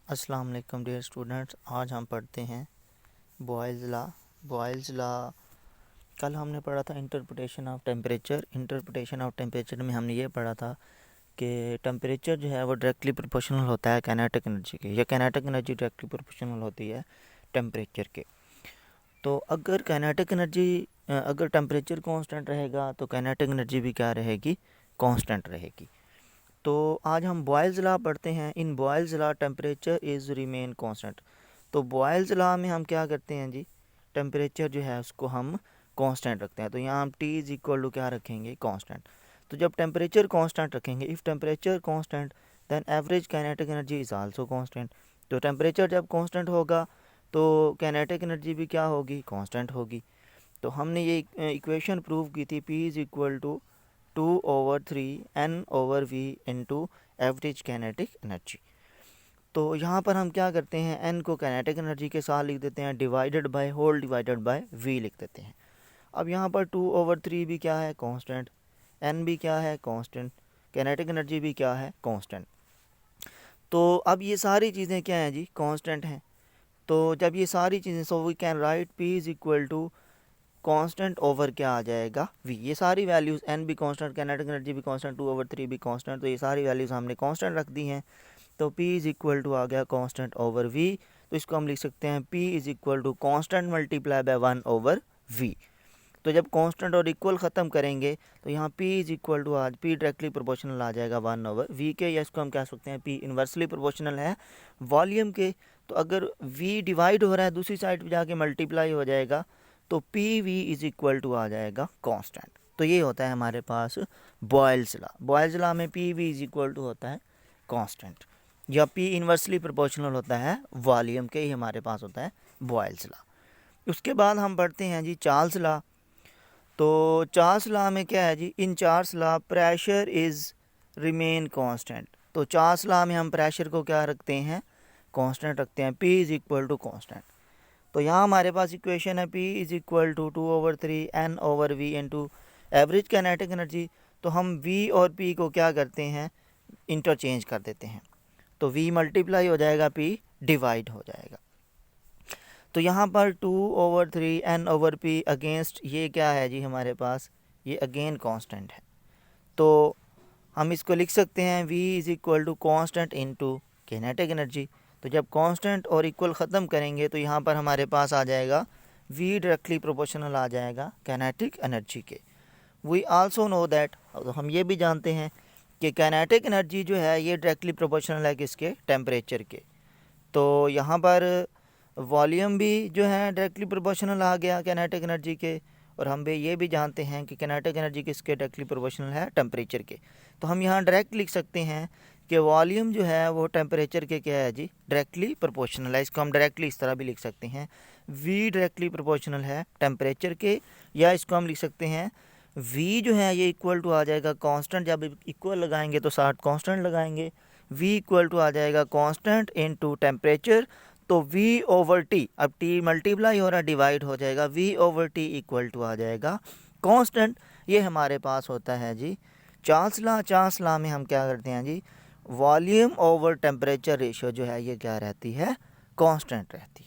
अस्सलाम वालेकुम dear students. आज हम पढ़ते हैं बॉयल्स लॉ। बॉयल्स लॉ कल हमने पढ़ा था interpretation of temperature. Interpretation of temperature में हमने ये पढ़ा था कि टेम्परेचर जो है वो डायरेक्टली प्रोपोर्शनल होता है काइनेटिक एनर्जी के, या काइनेटिक एनर्जी डायरेक्टली प्रोपोर्शनल होती है टेम्परेचर के। तो अगर काइनेटिक एनर्जी अगर टेम्परेचर कांस्टेंट रहेगा तो काइनेटिक एनर्जी भी क्या रहेगी, कांस्टेंट रहेगी। तो आज हम बॉयल्स लॉ पढ़ते हैं। In Boyle's law temperature is remain constant. तो बॉयल्स लॉ में हम क्या करते हैं जी, टेम्परेचर जो है उसको हम कांस्टेंट रखते हैं। तो यहाँ हम T इज़ इक्वल टू क्या रखेंगे, कांस्टेंट। तो जब टेम्परेचर कांस्टेंट रखेंगे, if temperature constant then average kinetic energy is also constant. तो टेम्परेचर जब कांस्टेंट होगा तो काइनेटिक एनर्जी भी क्या होगी, कांस्टेंट होगी। तो हमने ये इक्वेशन प्रूव की थी, P is equal to 2/3 N/V into average kinetic energy. तो यहाँ पर हम क्या करते हैं, N को काइनेटिक एनर्जी के साथ लिख देते हैं, divided by whole divided by V लिख देते हैं। अब यहाँ पर 2/3 भी क्या है, कांस्टेंट, N भी क्या है, कांस्टेंट, काइनेटिक एनर्जी भी क्या है, कांस्टेंट। तो अब ये सारी चीज़ें क्या हैं जी, कांस्टेंट हैं। तो जब ये सारी चीज़ें, so we can write P is equal to constant over क्या आ जाएगा, V। ये सारी वैल्यूज़ N भी कांस्टेंट, काइनेटिक एनर्जी भी कांस्टेंट, 2/3 भी कांस्टेंट, तो ये सारी वैल्यूज़ हमने कांस्टेंट रख दी हैं। तो P इज़ इक्वल टू आ गया कांस्टेंट ओवर V। तो इसको हम लिख सकते हैं P is equal to constant multiply by 1/V। तो जब कांस्टेंट और इक्वल ख़त्म करेंगे तो यहाँ P इज़ इक्वल टू आज P डायरेक्टली प्रोपोर्शनल आ जाएगा 1/V के, या इसको हम कह सकते हैं P इन्वर्सली प्रोपोर्शनल है वॉल्यूम के। तो अगर V डिवाइड हो रहा है, दूसरी साइड पे जाके मल्टीप्लाई हो जाएगा, तो PV इज़ इक्वल टू आ जाएगा कांस्टेंट। तो ये होता है हमारे पास बॉयल्स लॉ। बॉयल्स लॉ में PV इज़ इक्वल टू होता है कांस्टेंट, या P इन्वर्सली प्रोपोर्शनल होता है वॉल्यूम के, ही हमारे पास होता है बॉयल्स लॉ। उसके बाद हम पढ़ते हैं जी चार्ल्स लॉ। तो चार्ल्स लॉ में क्या है जी, in Charles law pressure is remain constant. तो चार्ल्स लॉ में हम प्रेशर को क्या रखते हैं, कांस्टेंट रखते हैं, P is equal to constant. तो यहाँ हमारे पास इक्वेशन है P is equal to 2/3 N/V into average kinetic energy. तो हम V और P को क्या करते हैं, इंटरचेंज कर देते हैं। तो V मल्टीप्लाई हो जाएगा, P डिवाइड हो जाएगा। तो यहाँ पर 2/3 N/P अगेंस्ट ये क्या है जी हमारे पास, ये अगेन कांस्टेंट है। तो हम इसको लिख सकते हैं V is equal to constant into kinetic energy. तो जब कांस्टेंट और इक्वल ख़त्म करेंगे तो यहाँ पर हमारे पास आ जाएगा V डायरेक्टली प्रोपोर्शनल आ जाएगा काइनेटिक एनर्जी के। वी आल्सो नो दैट, हम ये भी जानते हैं कि काइनेटिक एनर्जी जो है ये डायरेक्टली प्रोपोर्शनल है किसके, टेम्परेचर के। तो यहाँ पर वॉल्यूम भी जो है डायरेक्टली प्रोपोर्शनल आ गया काइनेटिक एनर्जी के, और हम भी ये भी जानते हैं कि काइनेटिक एनर्जी किसके डायरेक्टली प्रोपोर्शनल है, टेम्परेचर के। तो हम यहाँ डायरेक्ट लिख सकते हैं कि वॉल्यूम जो है वो टेम्परेचर के क्या है जी, डायरेक्टली प्रोपोर्शनल है। इसको हम डायरेक्टली इस तरह भी लिख सकते हैं, V डायरेक्टली प्रोपोर्शनल है टेम्परेचर के, या इसको हम लिख सकते हैं V जो है ये इक्वल टू आ जाएगा कांस्टेंट। जब इक्वल लगाएंगे तो साथ कांस्टेंट लगाएंगे, V इक्वल टू आ जाएगा कांस्टेंट इनटू टेम्परेचर। तो V/T, अब T मल्टीप्लाई हो रहा है, डिवाइड हो जाएगा, V/T इक्वल टू आ जाएगा कांस्टेंट। ये हमारे पास होता है जी चार्ल्स लॉ। चार्ल्स लॉ में हम क्या करते हैं जी, वॉल्यूम ओवर टेम्परेचर रेशियो जो है ये क्या रहती है, कांस्टेंट रहती है।